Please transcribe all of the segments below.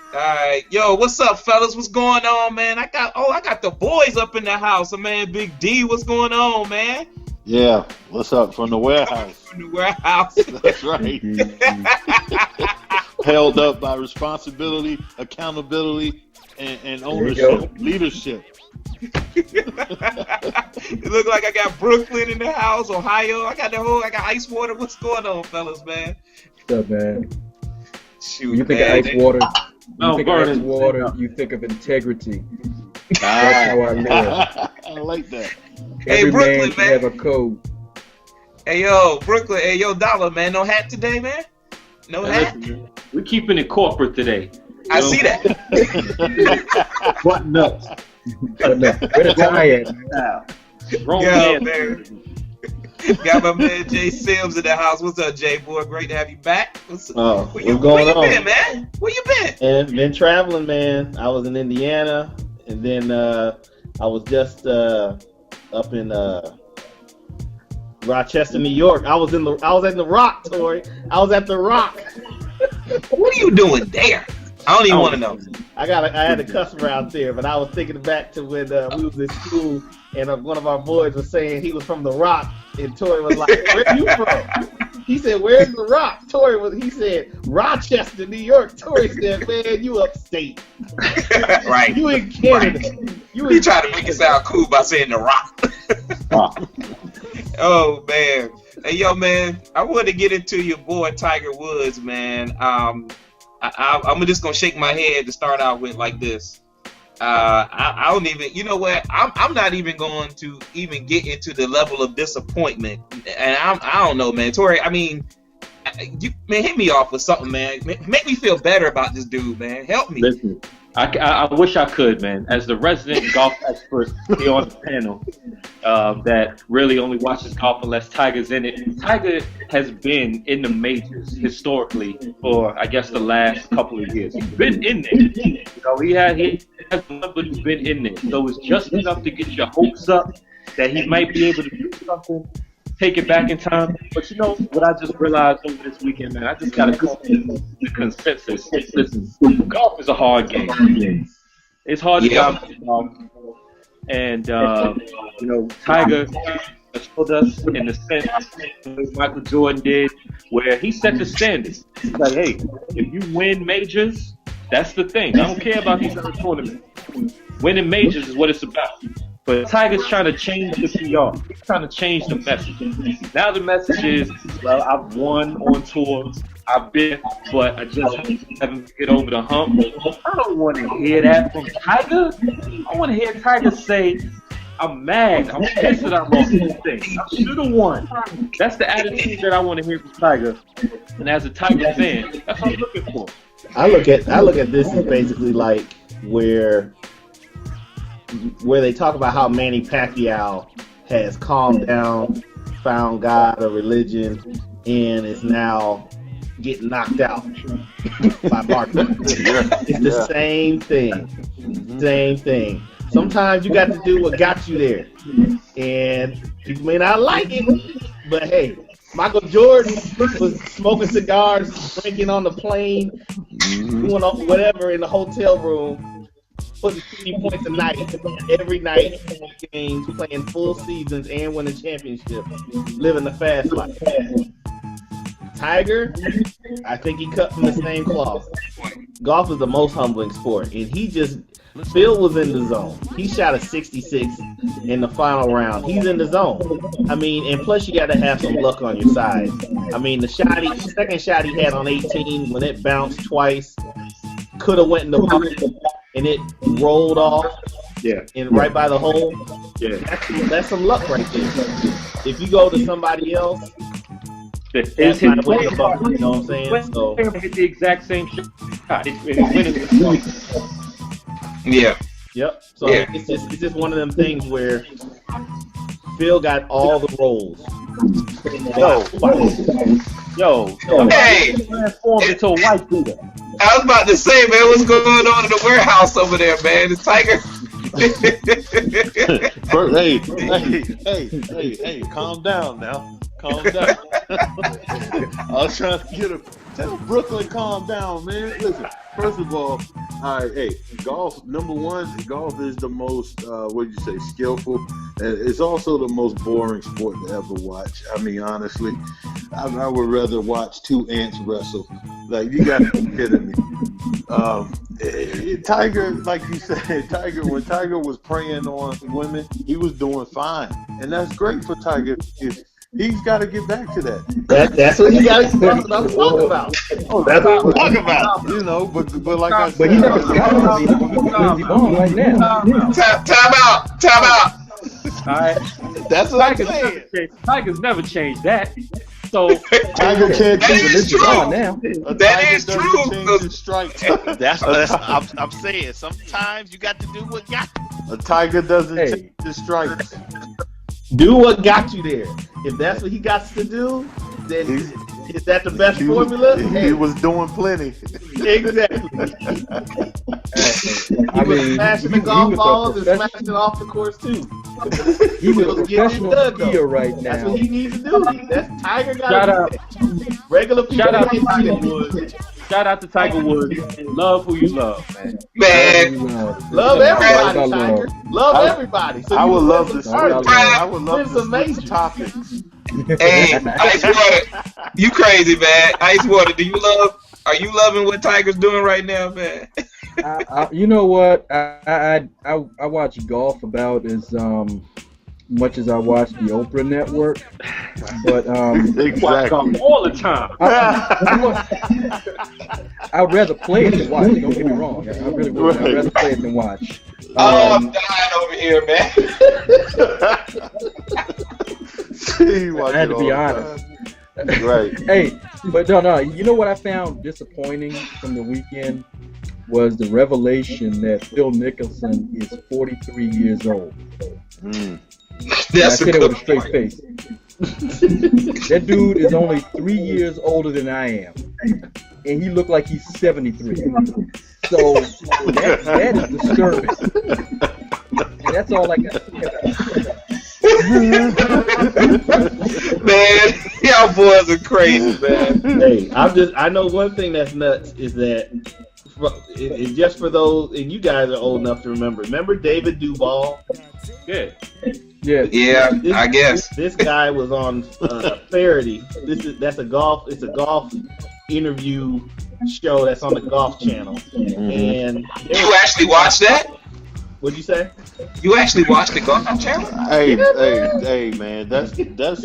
Alright, yo, what's up, fellas? What's going on, man? I got the boys up in the house. Man, Big D, what's going on, man? Yeah, what's up from the warehouse? From the warehouse. That's right. Held up by responsibility, accountability, and ownership, leadership. It look like I got Brooklyn in the house, Ohio. I got ice water. What's going on, fellas, man? What's up, man? Shoot, you think man. of ice water, you think of integrity. That's how I live. I like that. Every Brooklyn, man should man. have a code. Hey, yo, Brooklyn. Hey, yo, Dolla, man. No hat today, man? No hat? Listen, we're keeping it corporate today. I see that. What nuts? Where the tie at, man? Wrong Yo, man. man. Got my man Jay Simmons in the house. What's up, Jay boy? Great to have you back. What's going Where you on? Been, man? Where you been? And been traveling, man. I was in Indiana, and then I was just up in Rochester, New York. I was at the Rock, Tory. I was at the Rock. What are you doing there? I don't even want to know. I had a customer out there, but I was thinking back to when we was in school, and one of our boys was saying he was from the Rock, and Tory was like, "Where are you from?" He said, "Where's the Rock?" He said, "Rochester, New York." Tory said, "Man, you upstate." Right. You in Canada. Right. He tried to make it sound cool by saying the Rock. Oh man. Hey yo, man, I wanted to get into your boy Tiger Woods, man. I'm just gonna shake my head to start out with like this. I don't even, you know what? I'm not even going to even get into the level of disappointment, and I don't know, man. Tory, I mean, man, hit me off with something, man. Make me feel better about this dude, man. Help me. Listen, I wish I could, man. As the resident golf expert here on the panel, that really only watches golf unless Tiger's in it. Tiger has been in the majors historically for, I guess, the last couple of years. He's been in there. You know, he has one, but he's been in there. So it's just enough to get your hopes up that he might be able to do something, take it back in time. But you know what I just realized over this weekend, man? I just got to come to the consensus. Listen, golf is a hard game. It's hard to dominate golf. And, you know, Tiger showed us in the sense that Michael Jordan did, where he set the standard. He's like, hey, if you win majors, that's the thing. I don't care about these other tournaments. Winning majors is what it's about. But Tiger's trying to change the PR. He's trying to change the message. Now the message is, well, I've won on tour. I've been, but I just haven't get over the hump. I don't want to hear that from Tiger. I want to hear Tiger say, I'm mad. I'm pissed that I lost this thing. I should have won. That's the attitude that I want to hear from Tiger. And as a Tiger fan, that's what I'm looking for. I look at this as basically like where they talk about how Manny Pacquiao has calmed down, found God or religion, and is now getting knocked out by Barkley. It's the same thing. Same thing. Sometimes you got to do what got you there. And people may not like it, but hey, Michael Jordan was smoking cigars, drinking on the plane, doing whatever in the hotel room, putting 50 points a night, every night, games, playing full seasons and winning championships, living the fast life. Tiger, I think he cut from the same cloth. Golf is the most humbling sport, and Phil was in the zone. He shot a 66 in the final round. He's in the zone. I mean, and plus you got to have some luck on your side. I mean, the second shot he had on 18, when it bounced twice, could have went in the pocket, and it rolled off. Yeah. And right by the hole. Yeah. That's some luck right there. If you go to somebody else, It's not the way to buck, you know what I'm saying? So hit the exact same shot. Yeah. Yep. So it's just one of them things where Phil got all the roles. Yo. Hey. Transformed into a white dude. I was about to say, man, what's going on in the warehouse over there, man? It's Tiger. Hey, calm down now. Calm down. I was trying to get a Tell Brooklyn calm down, man. Listen, first of all right, hey, golf. Number one, golf is the most skillful. And it's also the most boring sport to ever watch. I mean, honestly, I would rather watch two ants wrestle. Like, you got to be kidding me. Tiger, like you said, when Tiger was preying on women, he was doing fine, and that's great for Tiger. He's got to get back to that. That's what he got to talk about. Oh, that's what I'm talking about. You know, but like I said, but he's not right now. Time out. All right. That's what I'm saying. Tigers never changed that. So Tiger can't change is true. Now. That is true. That's I'm saying. Sometimes you got to do what got you. A Tiger doesn't change the stripes. Do what got you there. If that's what he got to do, then is that the best formula? He was doing plenty. Exactly. He was smashing the golf balls and smashing it off the course too. He was a professional skier right now. That's what he needs to do. That's Tiger got. Shout out. Regular people. Shout out to Tiger Woods. Shout out to Tiger Woods. Love who you love, man. Love everybody, Tiger. Love everybody. So I would love to start. I would love to switch topics. Hey, Ice Water, you crazy, man. Ice Water, are you loving what Tiger's doing right now, man? You know what? I watch golf about as much as I watch the Oprah Network, but exactly all the time. I'd rather play it than watch. Don't get me wrong. I really would. I'd rather play it than watch. I'm dying over here, man. I had to be honest. Right. Hey, but no. You know what I found disappointing from the weekend was the revelation that Phil Mickelson is 43 years old. That's I said it with a straight face. That dude is only 3 years older than I am, and he looked like he's 73. So that is disturbing. And that's all I got. Man, y'all boys are crazy, man. Hey, I know one thing that's nuts is that it's just for those, and you guys are old enough to remember. Remember David Duval? Yeah. Yeah, I guess. This guy was on Faraday. It's a golf interview show that's on the Golf Channel. And you actually watched that? What'd you say? You actually watched the Golf Channel? Hey, man, that's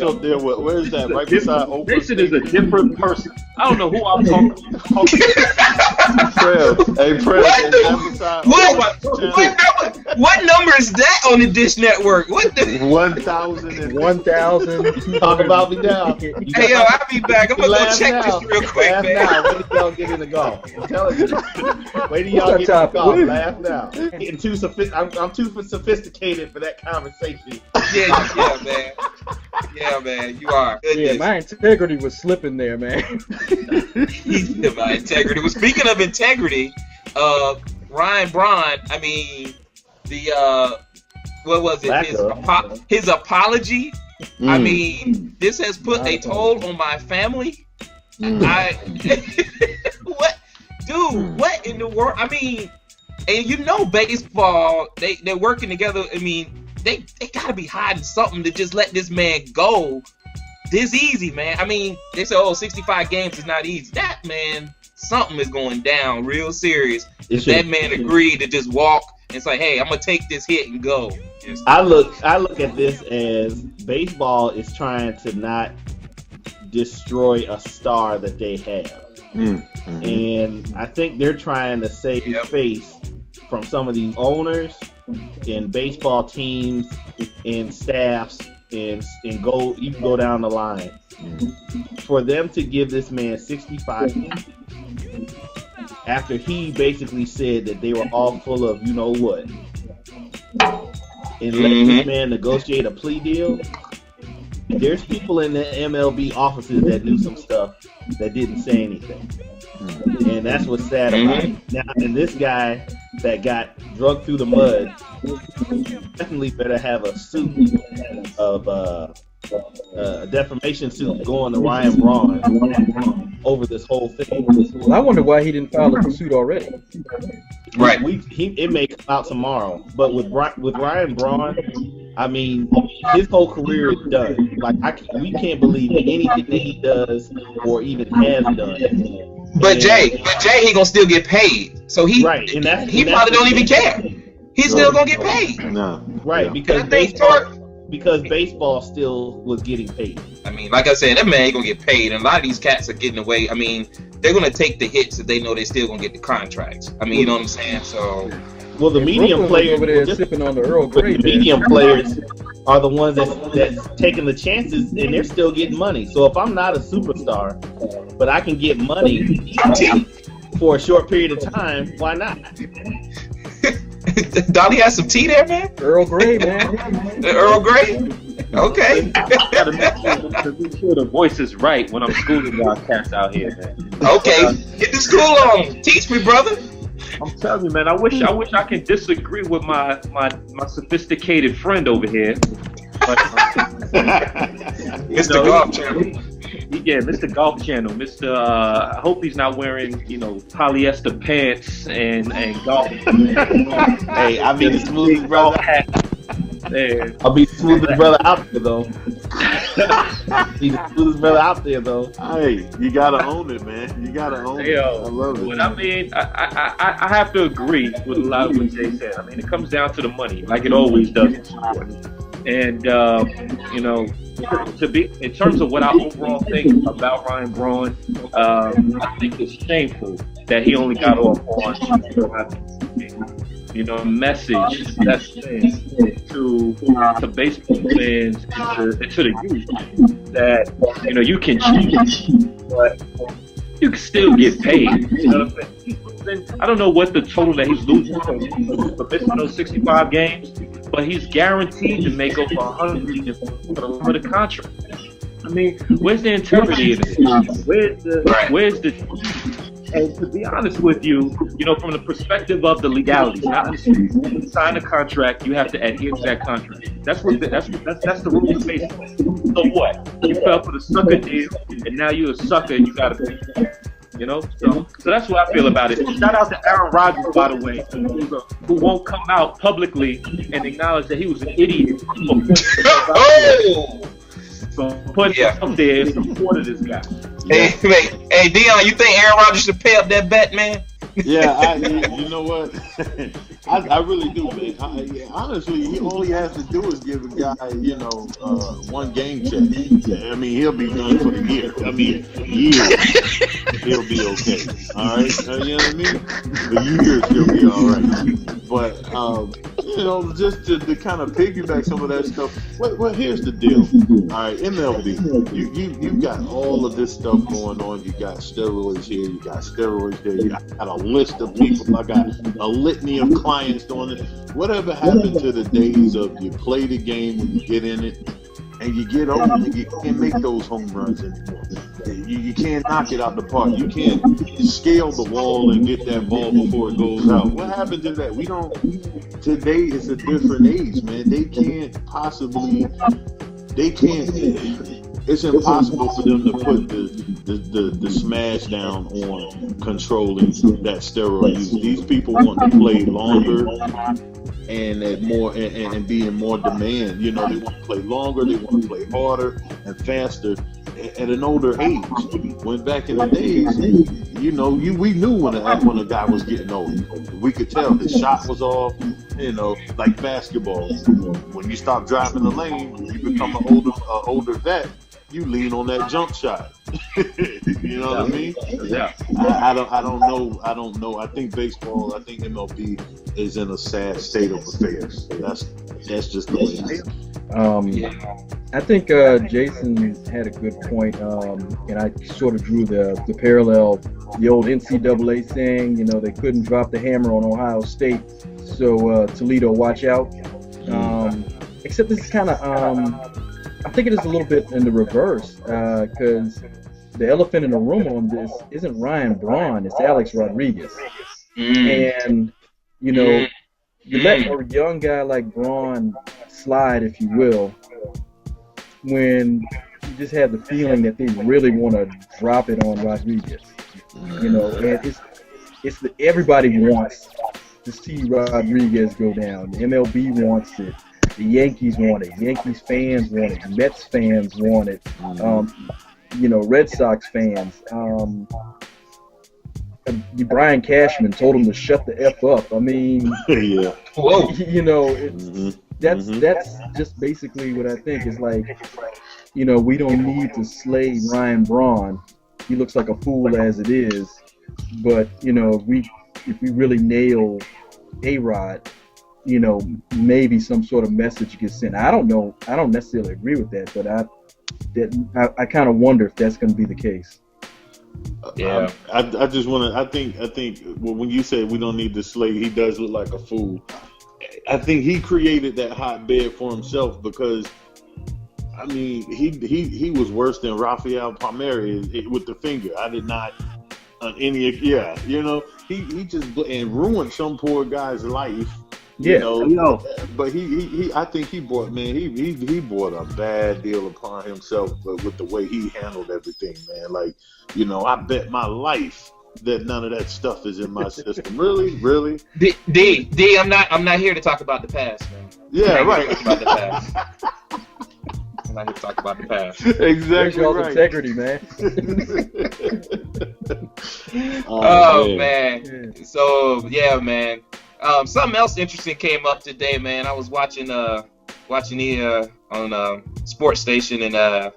up there. Where is that? Right beside Oprah. Mason is a different person. I don't know who I'm talking to. Prev. Hey, Prev. What number is that on the Dish Network? What the 1,000. 1,000. Talk about me now. Hey, yo, I'll be back. I'm gonna go check this real quick, Laugh man. now. Wait till y'all get into golf. I'm telling you. Wait till y'all get into golf. Laugh now. I'm too sophisticated for that conversation. Yeah, man. Yeah, man. You are. Goodness. Yeah, my integrity was slipping there, man. My integrity. Well, speaking of integrity, Ryan Braun, I mean, what was it? His apology. I mean, this has put a toll on my family. What, dude? What in the world? I mean, and you know, baseball, they're working together. I mean, they gotta be hiding something to just let this man go this easy, man. I mean, they say, 65 games is not easy. That man, something is going down real serious. That man agreed to just walk and say, hey, I'm gonna take this hit and go. I look at this as baseball is trying to not destroy a star that they have. Mm-hmm. And I think they're trying to save face from some of these owners and baseball teams and staffs and go, you can go down the line. For them to give this man 65 after he basically said that they were all full of you know what, and let this man negotiate a plea deal. There's people in the MLB offices that knew some stuff that didn't say anything. And that's what's sad about it. Now, and this guy that got drugged through the mud definitely better have a suit of a defamation suit going to Ryan Braun over this whole thing. Well, I wonder why he didn't file a suit already. Right. It may come out tomorrow, but with Ryan Braun, I mean, his whole career is done. Like we can't believe anything that he does or even has done. But Jay, he gonna still get paid. So he right, and he probably don't even care. He's still gonna get paid. No. Right, because baseball still was getting paid. I mean, like I said, that man ain't gonna get paid, and a lot of these cats are getting away. I mean, they're gonna take the hits if they know they're still gonna get the contracts. I mean, you know what I'm saying? So, well, the medium players over there sipping on the Earl Grey. The medium players are the ones that's taking the chances, and they're still getting money. So if I'm not a superstar, but I can get money for a short period of time, why not? Dolly has some tea there, man. Earl Grey, man. The Earl Grey. Okay. Gotta make sure the voice is right when I'm schooling y'all cats out here, man. Okay, get the school on. Teach me, brother. I'm telling you, man. I wish I could disagree with my sophisticated friend over here. But, Mr. Golf Channel. Yeah, Mr. Golf Channel. I hope he's not wearing, polyester pants and golf. Hey, I be the smoothest brother. Man. I'll be the smoothest brother out there, though. Be the smoothest brother out there, though. Hey, you gotta own it, man. You gotta own it. I love it. But I mean, I have to agree with a lot of what Jay said. I mean, it comes down to the money, like it always does in sports. And to be in terms of what I overall think about Ryan Braun, I think it's shameful that he only got off on message that's sent to baseball fans and to the youth that you can cheat, but you can still get paid. You know what I'm saying? I don't know what the total that he's losing for missing those 65 games, but he's guaranteed to make over 100 for the contract. I mean, where's the integrity in it? Where's the and to be honest with you, from the perspective of the legalities, not the street, when you sign a contract, you have to adhere to that contract. That's the rule of baseball. So what? You fell for the sucker deal, and now you're a sucker, and you gotta pay. So that's what I feel about it. Shout out to Aaron Rodgers, by the way, who won't come out publicly and acknowledge that he was an idiot. So put up there in support of this guy. Hey, Deon, you think Aaron Rodgers should pay up that bet, man? Yeah, you know what? I really do, man. Honestly, all he has to do is give a guy, one game check. I mean, he'll be done for the year. I mean, years, he'll be okay. All right, you know what I mean? For years, he'll be all right. But just to kind of piggyback some of that stuff. Well, here's the deal. All right, MLB, you got all of this stuff going on. You got steroids here. You got steroids there. You got a list of people. I got a litany of clients doing it. Whatever happened to the days of you play the game when you get in it and you get over and you can't make those home runs anymore. You can't knock it out the park. You can't scale the wall and get that ball before it goes out. What happened to that? Today is a different age, man. It's impossible for them to put the smash down on controlling that steroid use. These people want to play longer and at more and be in more demand. They want to play longer, they want to play harder and faster at an older age. When back in the days, we knew when a guy was getting old. We could tell his shot was off. Like basketball. When you stop driving the lane, you become an older vet. You lean on that jump shot. You know what I mean? Yeah. I don't know. I think MLB is in a sad state of affairs. That's just the way it is. I think Jason had a good point, and I sort of drew the parallel. The old NCAA saying, they couldn't drop the hammer on Ohio State, so Toledo, watch out. Except this is kind of, I think it is a little bit in the reverse, because the elephant in the room on this isn't Ryan Braun, it's Alex Rodriguez. And, you let a young guy like Braun slide, if you will, when you just have the feeling that they really want to drop it on Rodriguez. You know, and everybody wants to see Rodriguez go down. The MLB wants it. The Yankees want it. Yankees fans want it. Mets fans want it. You know, Red Sox fans. Brian Cashman told him to shut the F up. I mean, Yeah. Whoa. you know, that's just basically what I think. Is like, you know, we don't need to slay Ryan Braun. He looks like a fool as it is. But, you know, if we really nail A-Rod, you know, maybe some sort of message gets sent. I don't know. I don't necessarily agree with that, but I kind of wonder if that's going to be the case. Yeah. I just want to. I think. Well, when you say we don't need to slay, he does look like a fool. I think he created that hotbed for himself because, I mean, he was worse than Rafael Palmieri with the finger. I did not you know, he just and ruined some poor guy's life. You know, but he I think he brought he brought a bad deal upon himself with the way he handled everything, man. Like, you know, I bet my life that none of that stuff is in my system. Really? D, I'm not here to talk about the past, man. Yeah, right. About the past. I'm not here to talk about the past. Exactly y'all's right. integrity, man. Oh man. So yeah, man. Something else interesting came up today, man. I was watching here on sports station, and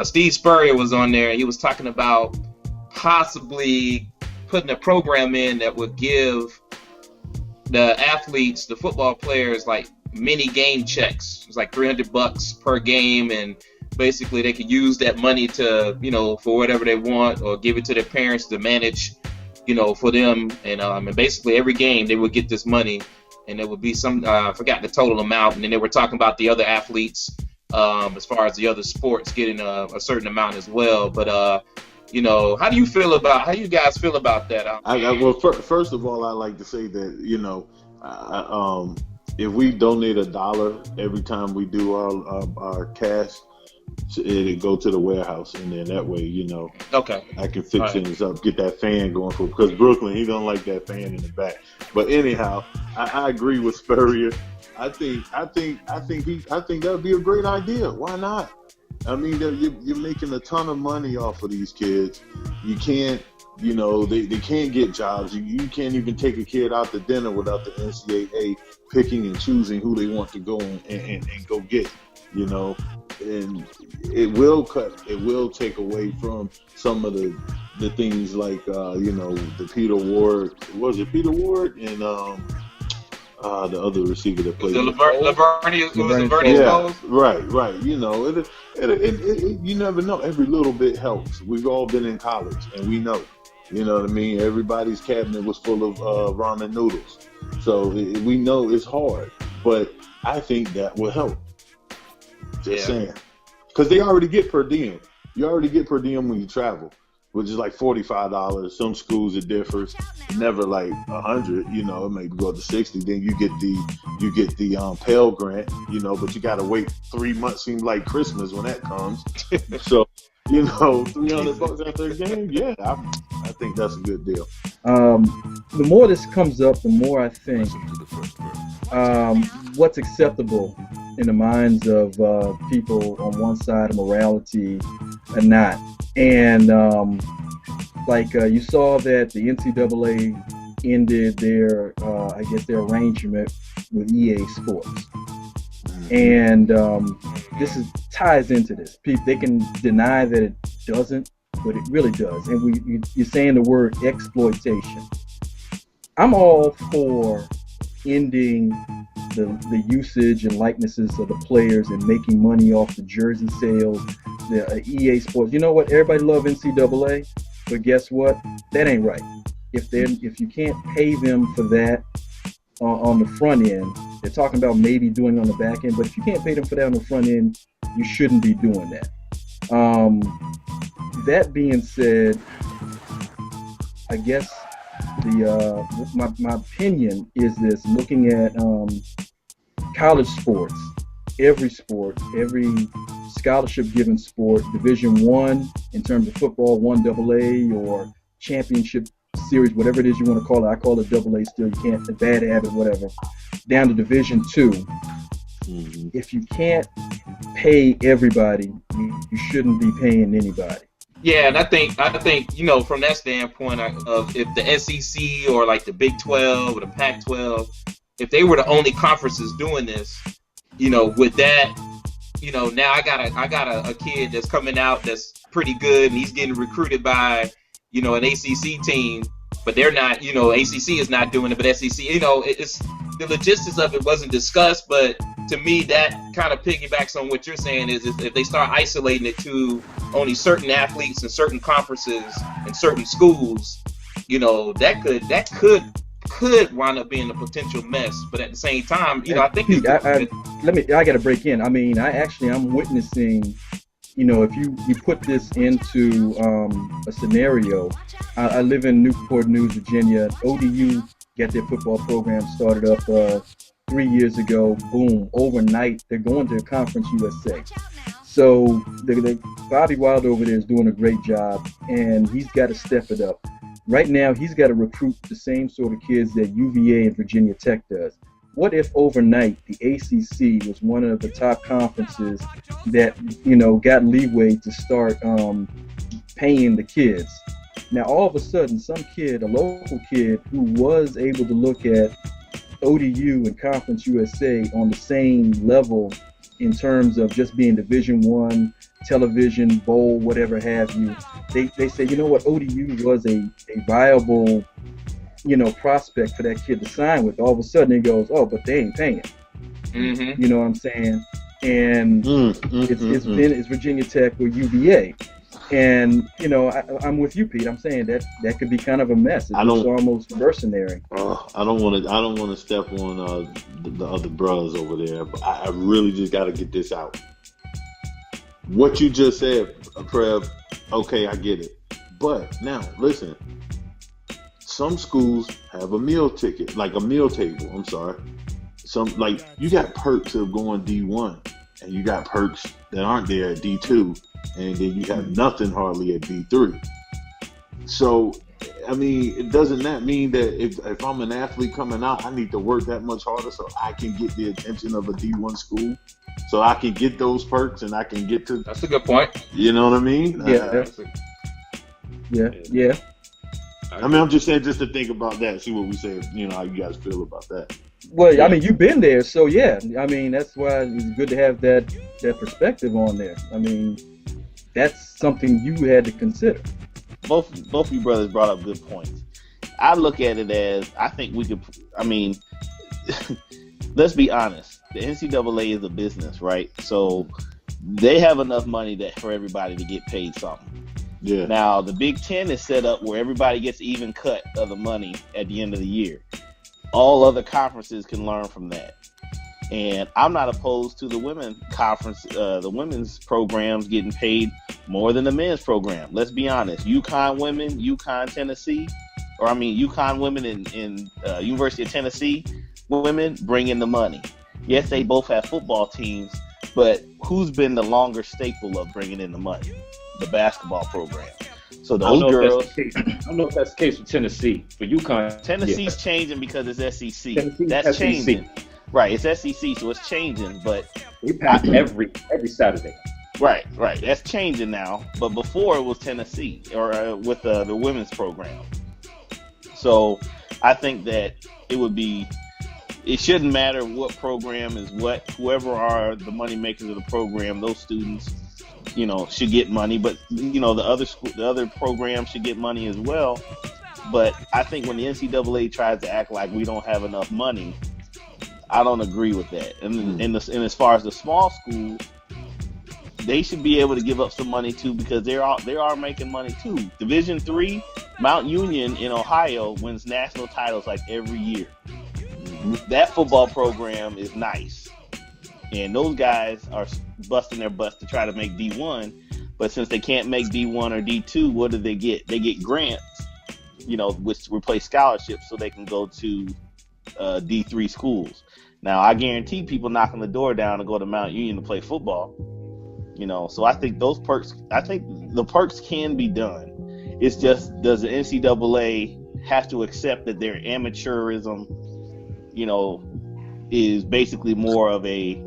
Steve Spurrier was on there, and he was talking about possibly putting a program in that would give the athletes, the football players, like mini game checks. It's like $300 per game, and basically they could use that money to, you know, for whatever they want, or give it to their parents to manage, you know, for them. And basically every game they would get this money, and there would be some I forgot the total amount, and then they were talking about the other athletes as far as the other sports getting a certain amount as well. But you know, how do you guys feel about that? Well, first of all, I like to say that, you know, if we donate $1 every time we do our cash, it'll go to the warehouse, and then that way, you know, Okay. I can fix things up, get that fan going for, because Brooklyn, he don't like that fan in the back. But anyhow, I agree with Spurrier. I think that would be a great idea. Why not? I mean, you're making a ton of money off of these kids. You can't, you know, they can't get jobs. You can't even take a kid out to dinner without the NCAA picking and choosing who they want to go and go get, you know. And it will take away from some of the things like, you know, the Peter Ward. Was it Peter Ward? And the other receiver that played. Lavernius Yeah, right. You know, it you never know. Every little bit helps. We've all been in college, and we know. You know what I mean? Everybody's cabinet was full of ramen noodles, so we know it's hard. But I think that will help. Just saying, because they already get per diem. You already get per diem when you travel, which is like $45. Some schools it differs. Never like 100. You know, it may go up to 60. Then you get the Pell Grant. You know, but you got to wait 3 months. Seems like Christmas when that comes. So, you know, $300 after a game. Yeah, I think that's a good deal. The more this comes up, the more I think what's acceptable in the minds of people on one side of morality and not. And you saw that the NCAA ended their, I guess, their arrangement with EA Sports. And this ties into this. They can deny that it doesn't, but it really does. And you're saying the word exploitation. I'm all for ending the usage and likenesses of the players and making money off the jersey sales, the EA Sports. You know what? Everybody love NCAA, but guess what? That ain't right. If you can't pay them for that on the front end, they're talking about maybe doing it on the back end, but if you can't pay them for that on the front end, you shouldn't be doing that. That being said, I guess my opinion is this: looking at college sports, every sport, every scholarship-given sport, Division I in terms of football, 1AA or championship series, whatever it is you want to call it. I call it AA still. You can't, a bad habit, whatever. Down to Division II. If you can't pay everybody, you shouldn't be paying anybody. Yeah, and I think from that standpoint of if the SEC or like the Big 12 or the Pac-12, if they were the only conferences doing this, with that, now I got a kid that's coming out that's pretty good and he's getting recruited by, an ACC team, but they're not, ACC is not doing it, but SEC, it's the logistics of it wasn't discussed, but to me that kind of piggybacks on what you're saying is if they start isolating it to only certain athletes and certain conferences and certain schools, that could wind up being a potential mess. But at the same time, I think Pete, I got to break in. I mean, I'm witnessing. If you put this into a scenario, I live in Newport News, Virginia. ODU got their football program started up 3 years ago. Boom, overnight they're going to Conference USA. So Bobby Wilder over there is doing a great job, and he's got to step it up. Right now, he's got to recruit the same sort of kids that UVA and Virginia Tech does. What if overnight the ACC was one of the top conferences that, got leeway to start paying the kids? Now, all of a sudden, some kid, a local kid who was able to look at ODU and Conference USA on the same level in terms of just being Division I, television, bowl, whatever have you, they say, ODU was a viable prospect for that kid to sign with. All of a sudden it goes, oh, but they ain't paying. You know what I'm saying? And it's Virginia Tech or UVA. And I'm with you, Pete. I'm saying that could be kind of a mess. It's almost mercenary. I don't want to step on the other brothers over there, but I really just got to get this out. What you just said, Prev, okay, I get it. But now, listen. Some schools have a meal ticket, like a meal table. I'm sorry. You got perks of going D1, and you got perks that aren't there at D2, and then you have nothing hardly at D3. So, I mean, doesn't that mean that if I'm an athlete coming out, I need to work that much harder so I can get the attention of a D1 school, so I can get those perks and I can get to? That's a good point. You know what I mean? Yeah. I mean, I'm just saying, just to think about that, see what we say, how you guys feel about that. Well, I mean, you've been there, so yeah. I mean, that's why it's good to have that perspective on there. I mean, that's something you had to consider. Both of you brothers brought up good points. I look at it as, I think we could, I mean, let's be honest. The NCAA is a business, right? So they have enough money for everybody to get paid something. Yeah. Now, the Big Ten is set up where everybody gets even cut of the money at the end of the year. All other conferences can learn from that. And I'm not opposed to the women's programs getting paid more than the men's program. Let's be honest. UConn women, UConn women in University of Tennessee women bring in the money. Yes, they both have football teams, but who's been the longer staple of bringing in the money? The basketball program. So those girls. I don't know if that's the case with Tennessee. For UConn, Tennessee's changing because it's SEC. That's changing. Right, it's SEC, so it's changing. But they pass every Saturday. Right. That's changing now. But before it was Tennessee or with the women's program. So I think that it shouldn't matter what program is what. Whoever are the money makers of the program, those students, should get money, but the other programs should get money as well. But I think when the NCAA tries to act like we don't have enough money, I don't agree with that. And as far as the small schools, they should be able to give up some money too, because they are making money too. Division III, Mount Union in Ohio wins national titles like every year. That football program is nice. And those guys are busting their butts to try to make D1. But since they can't make D1 or D2, what do they get? They get grants, which replace scholarships so they can go to D3 schools. Now, I guarantee people knocking the door down to go to Mount Union to play football. So I think the perks can be done. It's just, does the NCAA have to accept that their amateurism, is basically more of a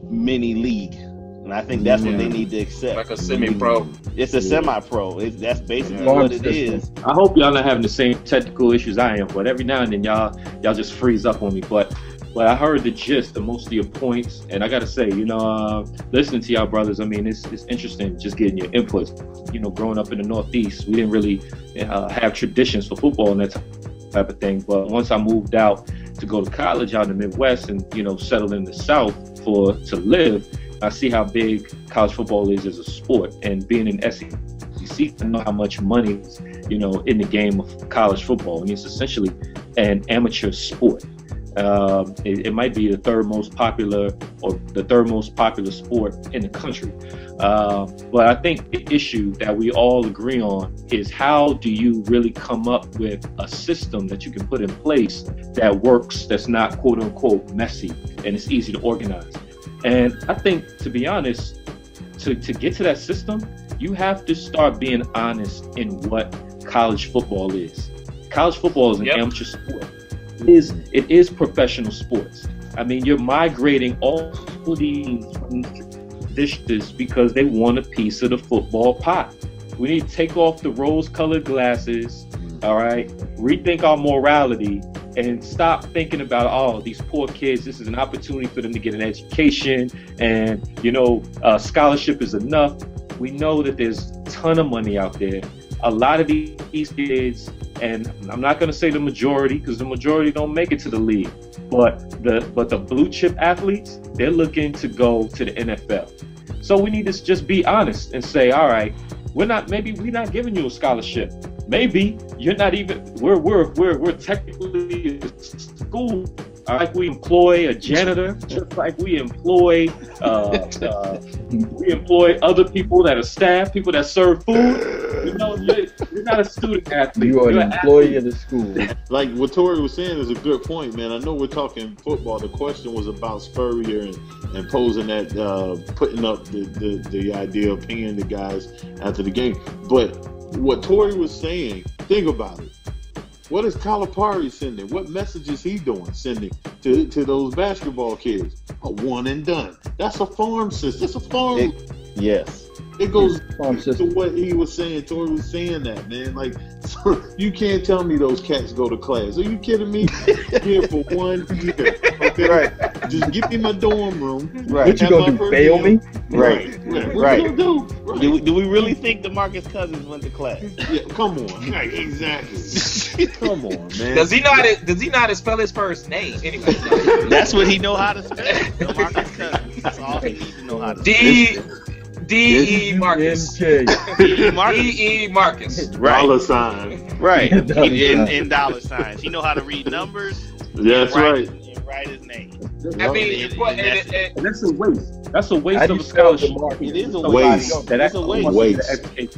mini league? And I think that's what they need to accept. Like a semi-pro. It's a semi-pro. That's basically what it is. I hope y'all not having the same technical issues I am, but every now and then y'all just freeze up on me. But I heard the gist of most of your points, and I gotta say, listening to y'all brothers, I mean, it's interesting just getting your input. Growing up in the Northeast, we didn't really have traditions for football and that type of thing. But once I moved out to go to college out in the Midwest and settled in the South to live, I see how big college football is as a sport, and being in SEC, I know how much money is, in the game of college football. And it's essentially an amateur sport. It might be the third most popular sport in the country. But I think the issue that we all agree on is, how do you really come up with a system that you can put in place that works, that's not quote unquote messy, and it's easy to organize? And I think, to be honest, to get to that system, you have to start being honest in what college football is. College football is an amateur sport. It is professional sports. I mean, you're migrating all these dishes because they want a piece of the football pie. We need to take off the rose-colored glasses, all right? Rethink our morality and stop thinking about, these poor kids, this is an opportunity for them to get an education, and, scholarship is enough. We know that there's a ton of money out there. A lot of these kids, and I'm not going to say the majority, because the majority don't make it to the league, but the blue chip athletes, they're looking to go to the NFL. So we need to just be honest and say, all right, we're not giving you a scholarship. Maybe you're not even, we're technically a school. Like we employ a janitor, just like we employ other people that are staff, people that serve food. You're not a student athlete. You are an employee of the school. Like what Tory was saying is a good point, man. I know we're talking football. The question was about Spurrier and posing that, putting up the idea of paying the guys after the game. But what Tory was saying, think about it. What is Calipari sending? What message is he sending to those basketball kids? A one and done. That's a farm system. It's a farm. Yes. It goes to what he was saying. Tory was saying that, man. Like, so you can't tell me those cats go to class. Are you kidding me? Here for 1 year. Okay? Right. Just give me my dorm room. Right. What you gonna do, bail me? Right. What you gonna do? Right. Do we really think DeMarcus Cousins went to class? Yeah, come on. Right, exactly. Come on, man. Does he know how to spell his first name? Anyway. That's what he know how to spell. DeMarcus Cousins. That's all he needs to know how to spell. D.E. Marcus. D.E. Marcus. D.E. Marcus. Right. Dollar sign. Right. In dollar signs. He know how to read numbers. That's right. And write his name. I mean, and that's a waste. That's a waste of a scholarship. It is a waste. It's a waste.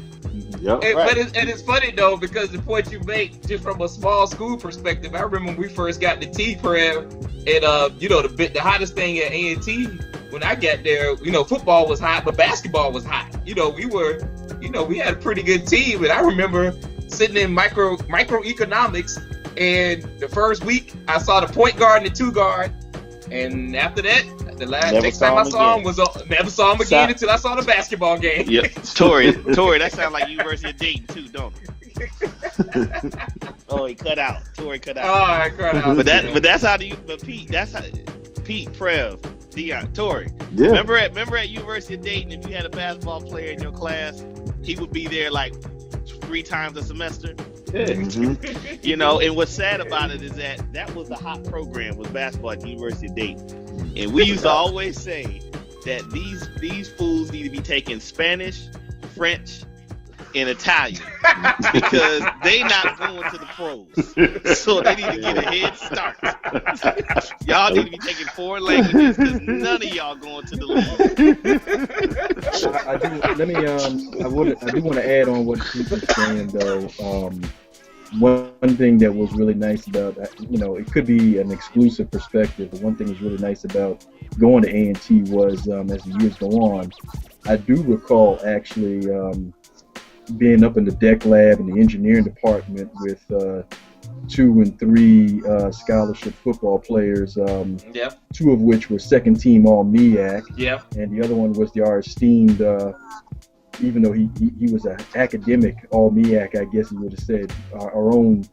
Yep. But it's funny though, because the point you make, just from a small school perspective, I remember when we first got the Prev, and the hottest thing at A&T when I got there, football was hot, but basketball was hot. We had a pretty good team, and I remember sitting in microeconomics, and the first week I saw the point guard and the two guard, and after that, next time I saw him was never saw him again until I saw the basketball game. Yep. Tory, that sounds like University of Dayton too, don't it? Oh, he cut out. Tory cut out. Oh, I cut out. But that's how Pete. That's how Pete, Prev, Deon, Tory. Yeah. Remember at University of Dayton, if you had a basketball player in your class, he would be there like 3 times a semester. Yeah. Mm-hmm. And what's sad about it is that was the hot program, was basketball at the University of Dayton. And we used to always say that these fools need to be taking Spanish, French, and Italian because they not going to the pros. So they need to get a head start. Y'all need to be taking 4 languages because none of y'all going to the league. I do want to add on what Keith was saying though. one thing that was really nice about, it could be an exclusive perspective, but one thing that's really nice about going to A&T was, as the years go on, I do recall actually being up in the deck lab in the engineering department with 2 and 3 scholarship football players, 2 of which were second team all MEAC, and the other one was our esteemed, even though he was an academic all MEAC, I guess he would have said, our own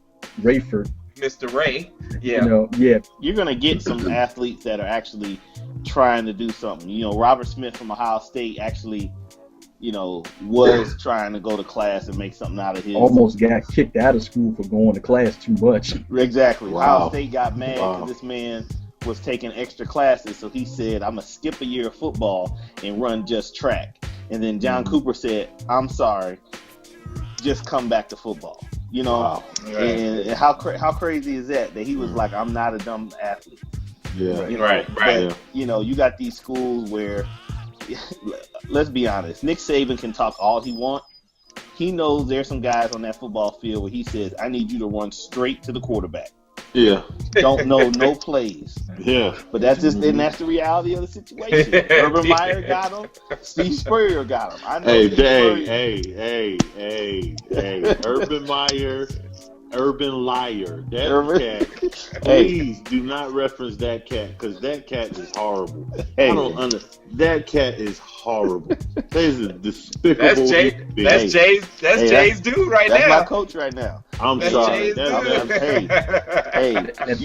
Rayford. Mr. Ray. You're going to get some athletes that are actually trying to do something. Robert Smith from Ohio State actually, was trying to go to class and make something out of his. Almost got kicked out of school for going to class too much. Exactly. Wow. Ohio State got mad because this man was taking extra classes, so he said, I'm going to skip a year of football and run just track. And then John Cooper said, I'm sorry, just come back to football. Wow. And how crazy is that he was like, I'm not a dumb athlete. Yeah. Right. But, you got these schools where, let's be honest, Nick Saban can talk all he wants. He knows there's some guys on that football field where he says, I need you to run straight to the quarterback. Yeah. Don't know no plays. Yeah. But that's the reality of the situation. Urban Meyer got him. Steve Spurrier got him. I know. Hey. Urban Meyer, Urban Liar. That cat. Please do not reference that cat, because that cat is horrible. I don't understand. That cat is horrible. That is a despicable. That's Jay's dude right now. That's my coach right now. I'm sorry. You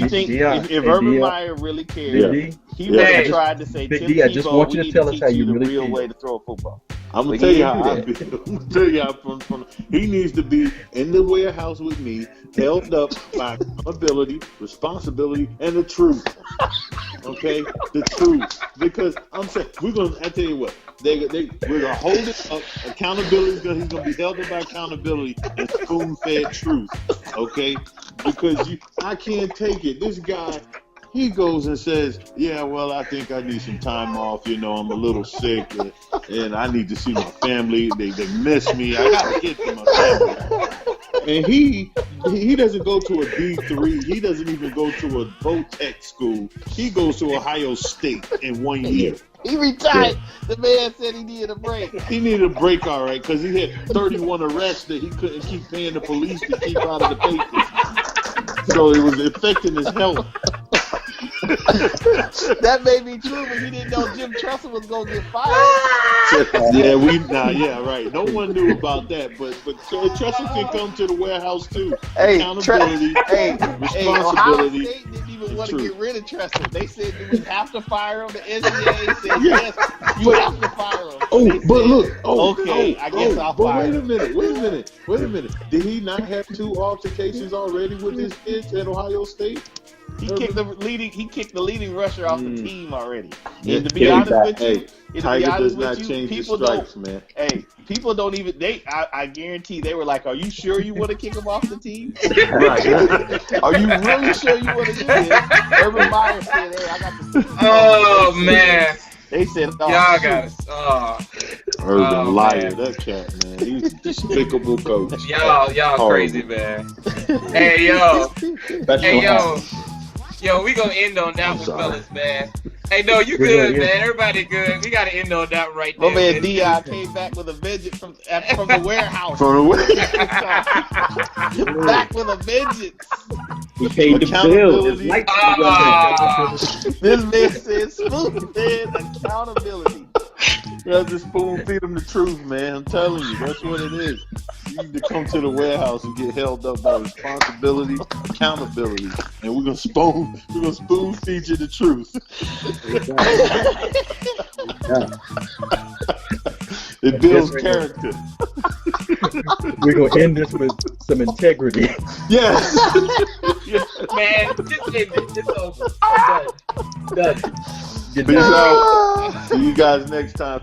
think if Urban Meyer really cared, he would have tried to say, Big Tim D, I just Tebow, want you to tell us how you the really real feel. way to throw a football. I'm gonna tell you how I feel. I'm gonna tell you how from he needs to be in the warehouse with me, held up by accountability, responsibility, and the truth. Okay, the truth. Because I'm saying I tell you what, we're gonna hold it up. Accountability he's gonna be held up by accountability and spoon-fed truth. Okay, because I can't take it. This guy. He goes and says, yeah, well, I think I need some time off. I'm a little sick and I need to see my family. They miss me. I got to get to my family. And he doesn't go to a D3. He doesn't even go to a Votech school. He goes to Ohio State in 1 year. He retired. The man said he needed a break. He needed a break, all right, because he had 31 arrests that he couldn't keep paying the police to keep out of the papers. So it was affecting his health. That may be true, but he didn't know Jim Tressel was gonna get fired. Right. No one knew about that, but Tressel can come to the warehouse too. Hey, accountability, responsibility. Ohio State didn't even want to get rid of Tressel. They said, "Do we have to fire him?" The NCAA said, "Yes, you have to fire him." I guess I'll fire him. Wait a minute. Did he not have 2 altercations already with his kids at Ohio State? He kicked the leading rusher off the team already. And to be honest with you, Tiger does not change the stripes, man. Hey, people don't even. I guarantee they were like, "Are you sure you want to kick him off the team? Right. Are you really sure you want to do this?" Urban Meyer said, "Hey, I got the." Oh man. They said, "Y'all got us." Urban Liar, that cat, man. He's a despicable coach. Y'all crazy, man. Hey yo, we gonna end on that one, fellas, man. Hey, no, you good, man. Everybody good. We gotta end on that right there. My man Deon came back with a vengeance from the warehouse. Back with a vengeance. He paid the bill. This man said spoon-fed accountability. You have to spoon feed him the truth, man. I'm telling you, that's what it is. You need to come to the warehouse and get held up by responsibility, accountability, and we're gonna spoon feed you the truth. It builds character. We're gonna end this with some integrity. Yes. Man, just end it. It's over. Done. Peace out. See you guys next time.